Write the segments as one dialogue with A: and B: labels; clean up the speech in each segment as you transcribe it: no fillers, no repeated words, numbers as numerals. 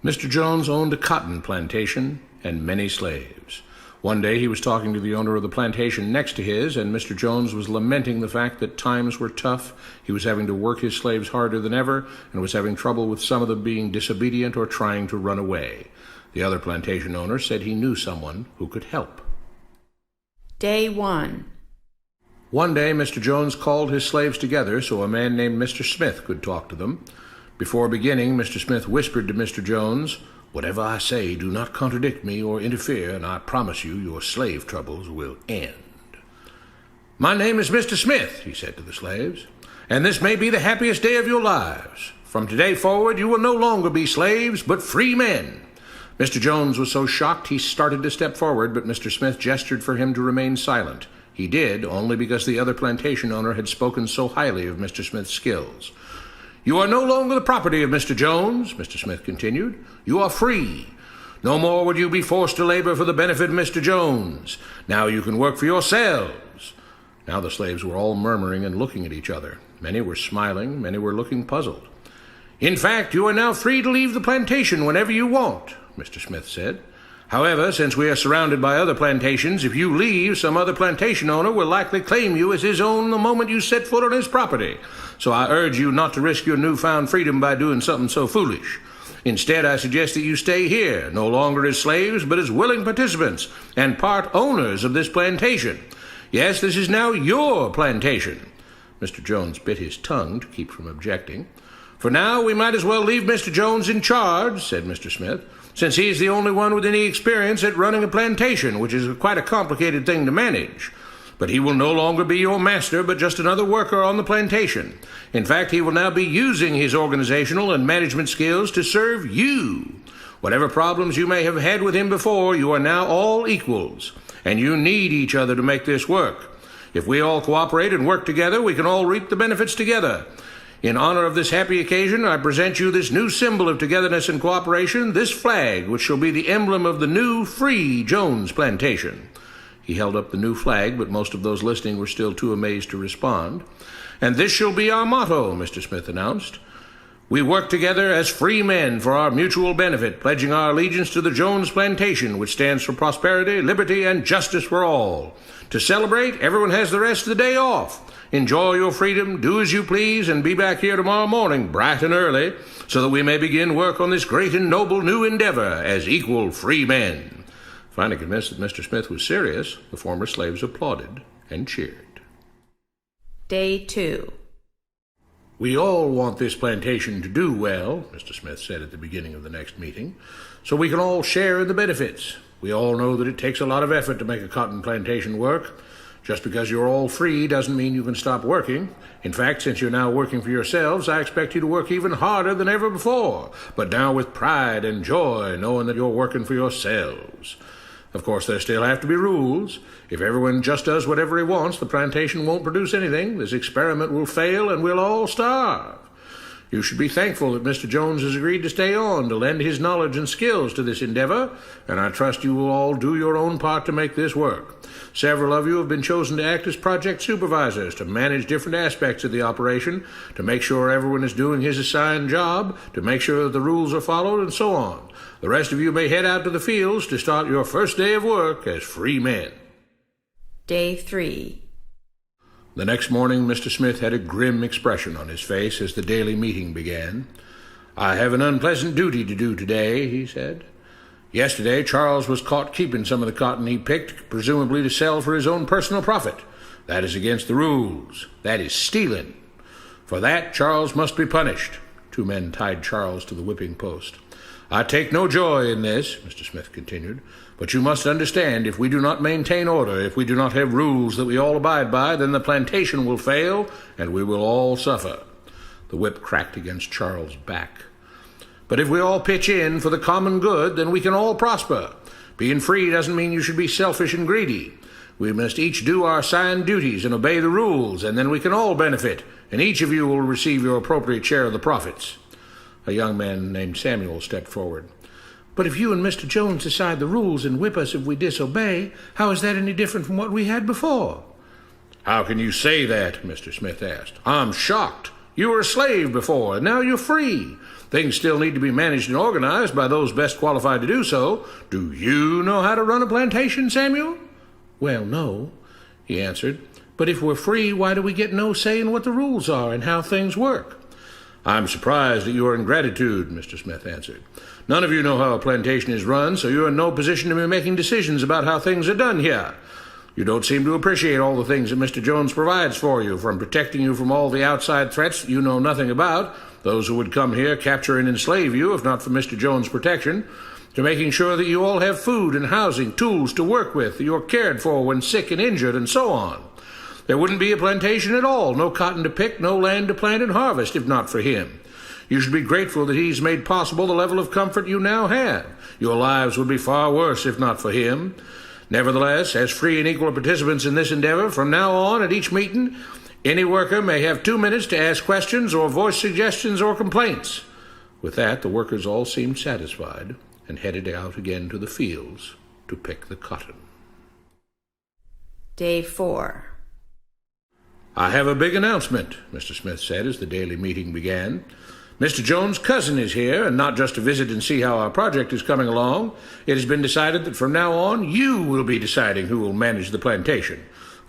A: Mr. Jones owned a cotton plantation and many slaves. One day he was talking to the owner of the plantation next to his, and Mr. Jones was lamenting the fact that times were tough. He was having to work his slaves harder than ever, and was having trouble with some of them being disobedient or trying to run away. The other plantation owner said he knew someone who could help.
B: Day 1.
A: One day Mr. Jones called his slaves together so a man named Mr. Smith could talk to them. Before beginning, Mr. Smith whispered to Mr. Jones, "Whatever I say, do not contradict me or interfere, and I promise you your slave troubles will end." "My name is Mr. Smith," he said to the slaves, "and this may be the happiest day of your lives. From today forward, you will no longer be slaves, but free men." Mr. Jones was so shocked he started to step forward, but Mr. Smith gestured for him to remain silent. He did, only because the other plantation owner had spoken so highly of Mr. Smith's skills. "You are no longer the property of Mr. Jones," Mr. Smith continued. "You are free. No more would you be forced to labor for the benefit of Mr. Jones. Now you can work for yourselves." Now the slaves were all murmuring and looking at each other. Many were smiling, many were looking puzzled. "In fact, you are now free to leave the plantation whenever you want," Mr. Smith said. "However, since we are surrounded by other plantations, if you leave, some other plantation owner will likely claim you as his own the moment you set foot on his property. So I urge you not to risk your newfound freedom by doing something so foolish. Instead, I suggest that you stay here, no longer as slaves, but as willing participants and part owners of this plantation. Yes, this is now your plantation." Mr. Jones bit his tongue to keep from objecting. "For now, we might as well leave Mr. Jones in charge," said Mr. Smith, "since he's the only one with any experience at running a plantation, which is quite a complicated thing to manage. But he will no longer be your master, but just another worker on the plantation. In fact, he will now be using his organizational and management skills to serve you. Whatever problems you may have had with him before, you are now all equals, and you need each other to make this work. If we all cooperate and work together, we can all reap the benefits together. In honor of this happy occasion, I present you this new symbol of togetherness and cooperation, this flag, which shall be the emblem of the new, free Jones plantation." He held up the new flag, but most of those listening were still too amazed to respond. "And this shall be our motto," Mr. Smith announced. "We work together as free men for our mutual benefit, pledging our allegiance to the Jones plantation, which stands for prosperity, liberty, and justice for all. To celebrate, everyone has the rest of the day off. Enjoy your freedom, do as you please, and be back here tomorrow morning, bright and early, so that we may begin work on this great and noble new endeavor as equal free men." Finally convinced that Mr. Smith was serious, the former slaves applauded and cheered.
B: Day 2.
A: "We all want this plantation to do well," Mr. Smith said at the beginning of the next meeting, "so we can all share in the benefits. We all know that it takes a lot of effort to make a cotton plantation work. Just because you're all free doesn't mean you can stop working. In fact, since you're now working for yourselves, I expect you to work even harder than ever before, but now with pride and joy, knowing that you're working for yourselves. Of course, there still have to be rules. If everyone just does whatever he wants, the plantation won't produce anything. This experiment will fail, and we'll all starve. You should be thankful that Mr. Jones has agreed to stay on to lend his knowledge and skills to this endeavor, and I trust you will all do your own part to make this work. Several of you have been chosen to act as project supervisors to manage different aspects of the operation, to make sure everyone is doing his assigned job, to make sure that the rules are followed, and so on. The rest of you may head out to the fields to start your first day of work as free men."
B: Day 3.
A: The next morning, Mr. Smith had a grim expression on his face as the daily meeting began. "I have an unpleasant duty to do today," he said. "Yesterday, Charles was caught keeping some of the cotton he picked, presumably to sell for his own personal profit. That is against the rules. That is stealing. For that, Charles must be punished." Two men tied Charles to the whipping post. "I take no joy in this," Mr. Smith continued, "but you must understand, if we do not maintain order, if we do not have rules that we all abide by, then the plantation will fail, and we will all suffer." The whip cracked against Charles' back. "But if we all pitch in for the common good, then we can all prosper. Being free doesn't mean you should be selfish and greedy. We must each do our assigned duties and obey the rules, and then we can all benefit, and each of you will receive your appropriate share of the profits." A young man named Samuel stepped forward. "But if you and Mr. Jones decide the rules and whip us if we disobey, how is that any different from what we had before?" "How can you say that?" Mr. Smith asked. "I'm shocked. You were a slave before, and now you're free. Things still need to be managed and organized by those best qualified to do so. Do you know how to run a plantation, Samuel?" "Well, no," he answered. "But if we're free, why do we get no say in what the rules are and how things work?" "I'm surprised at your ingratitude," Mr. Smith answered. "None of you know how a plantation is run, so you're in no position to be making decisions about how things are done here. You don't seem to appreciate all the things that Mr. Jones provides for you, from protecting you from all the outside threats that you know nothing about, those who would come here, capture and enslave you if not for Mr. Jones' protection, to making sure that you all have food and housing, tools to work with, that you're cared for when sick and injured, and so on. There wouldn't be a plantation at all, no cotton to pick, no land to plant and harvest, if not for him. You should be grateful that he's made possible the level of comfort you now have. Your lives would be far worse if not for him. Nevertheless, as free and equal participants in this endeavor, from now on at each meeting, any worker may have 2 minutes to ask questions or voice suggestions or complaints." With that, the workers all seemed satisfied and headed out again to the fields to pick the cotton.
B: Day 4.
A: "I have a big announcement," Mr. Smith said as the daily meeting began. "Mr. Jones' cousin is here, and not just to visit and see how our project is coming along. It has been decided that from now on, you will be deciding who will manage the plantation.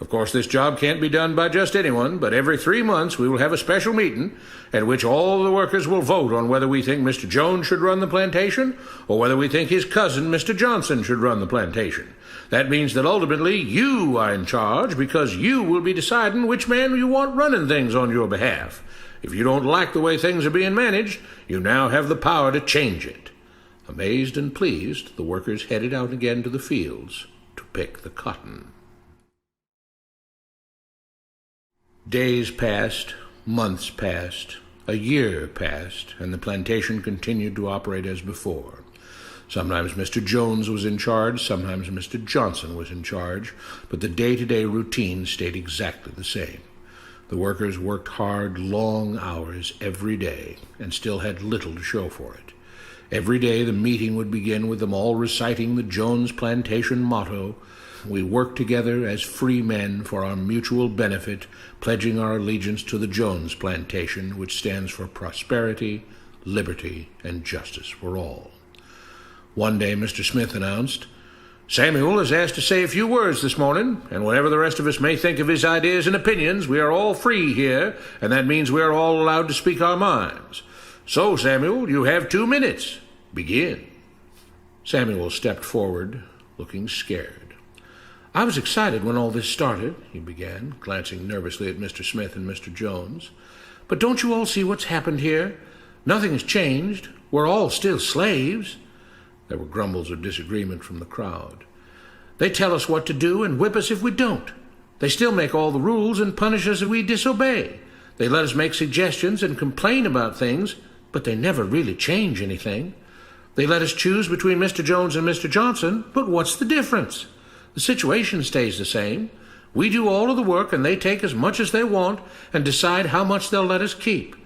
A: Of course, this job can't be done by just anyone, but every 3 months we will have a special meeting at which all the workers will vote on whether we think Mr. Jones should run the plantation or whether we think his cousin, Mr. Johnson, should run the plantation. That means that ultimately you are in charge because you will be deciding which man you want running things on your behalf. If you don't like the way things are being managed, you now have the power to change it." Amazed and pleased, the workers headed out again to the fields to pick the cotton. Days passed, months passed, a year passed, and the plantation continued to operate as before. Sometimes Mr. Jones was in charge, sometimes Mr. Johnson was in charge, but the day-to-day routine stayed exactly the same. The workers worked hard, long hours every day, and still had little to show for it. Every day the meeting would begin with them all reciting the Jones Plantation motto, "We work together as free men for our mutual benefit, pledging our allegiance to the Jones Plantation, which stands for prosperity, liberty, and justice for all." One day Mr. Smith announced, "Samuel is asked to say a few words this morning, and whatever the rest of us may think of his ideas and opinions, we are all free here, and that means we are all allowed to speak our minds. So, Samuel, you have 2 minutes. Begin." Samuel stepped forward, looking scared. "I was excited when all this started," he began, glancing nervously at Mr. Smith and Mr. Jones. "But don't you all see what's happened here? Nothing has changed. We're all still slaves." There were grumbles of disagreement from the crowd. "They tell us what to do and whip us if we don't. They still make all the rules and punish us if we disobey. They let us make suggestions and complain about things, but they never really change anything. They let us choose between Mr. Jones and Mr. Johnson, but what's the difference? The situation stays the same. We do all of the work and they take as much as they want and decide how much they'll let us keep.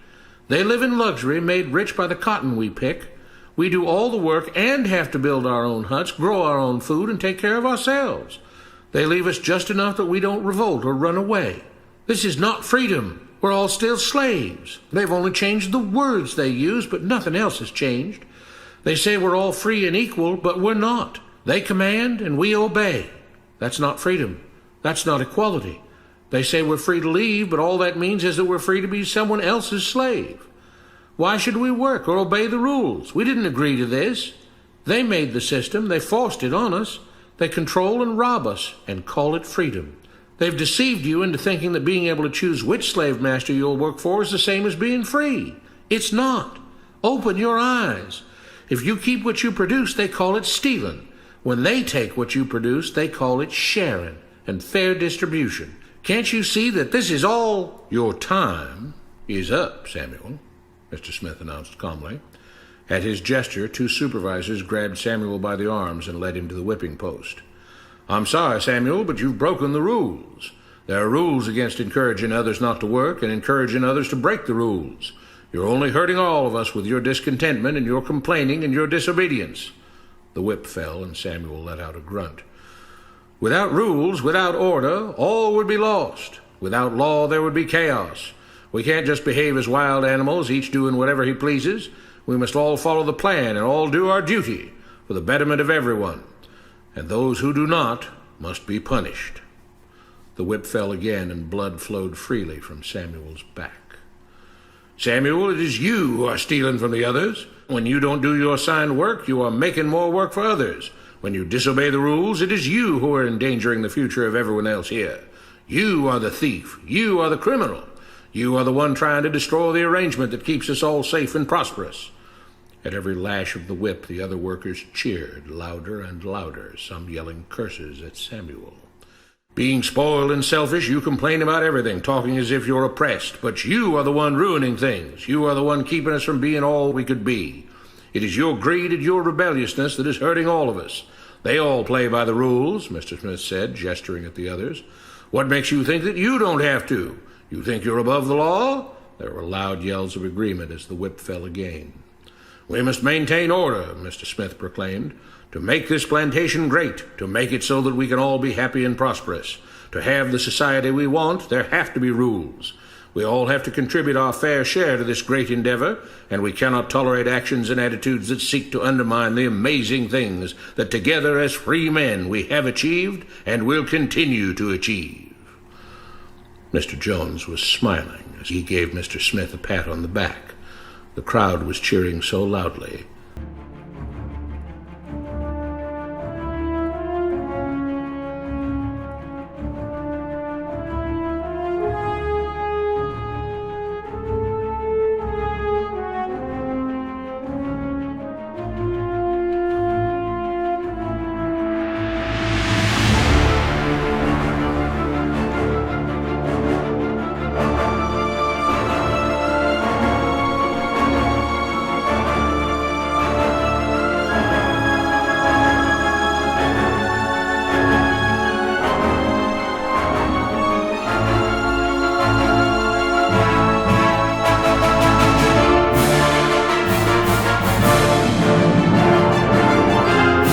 A: They live in luxury, made rich by the cotton we pick. We do all the work and have to build our own huts, grow our own food, and take care of ourselves. They leave us just enough that we don't revolt or run away. This is not freedom. We're all still slaves. They've only changed the words they use, but nothing else has changed. They say we're all free and equal, but we're not. They command and we obey. That's not freedom. That's not equality. They say we're free to leave, but all that means is that we're free to be someone else's slave. Why should we work or obey the rules? We didn't agree to this. They made the system. They forced it on us. They control and rob us and call it freedom. They've deceived you into thinking that being able to choose which slave master you'll work for is the same as being free. It's not. Open your eyes. If you keep what you produce, they call it stealing. When they take what you produce, they call it sharing and fair distribution. Can't you see that this is all? Your time is up, Samuel, Mr. Smith announced calmly. At his gesture, 2 supervisors grabbed Samuel by the arms and led him to the whipping post. "I'm sorry, Samuel, but you've broken the rules. There are rules against encouraging others not to work and encouraging others to break the rules. You're only hurting all of us with your discontentment and your complaining and your disobedience." The whip fell and Samuel let out a grunt. "Without rules, without order, all would be lost. Without law, there would be chaos. We can't just behave as wild animals, each doing whatever he pleases. We must all follow the plan and all do our duty for the betterment of everyone. And those who do not must be punished." The whip fell again, and blood flowed freely from Samuel's back. "Samuel, it is you who are stealing from the others. When you don't do your assigned work, you are making more work for others. When you disobey the rules, it is you who are endangering the future of everyone else here. You are the thief. You are the criminal. You are the one trying to destroy the arrangement that keeps us all safe and prosperous." At every lash of the whip, the other workers cheered louder and louder, some yelling curses at Samuel. "Being spoiled and selfish, you complain about everything, talking as if you're oppressed. But you are the one ruining things. You are the one keeping us from being all we could be. It is your greed and your rebelliousness that is hurting all of us. They all play by the rules," Mr. Smith said, gesturing at the others. "What makes you think that you don't have to? You think you're above the law?" There were loud yells of agreement as the whip fell again. "We must maintain order," Mr. Smith proclaimed, "to make this plantation great, to make it so that we can all be happy and prosperous. To have the society we want, there have to be rules. We all have to contribute our fair share to this great endeavor, and we cannot tolerate actions and attitudes that seek to undermine the amazing things that together as free men we have achieved and will continue to achieve." Mr. Jones was smiling as he gave Mr. Smith a pat on the back. The crowd was cheering so loudly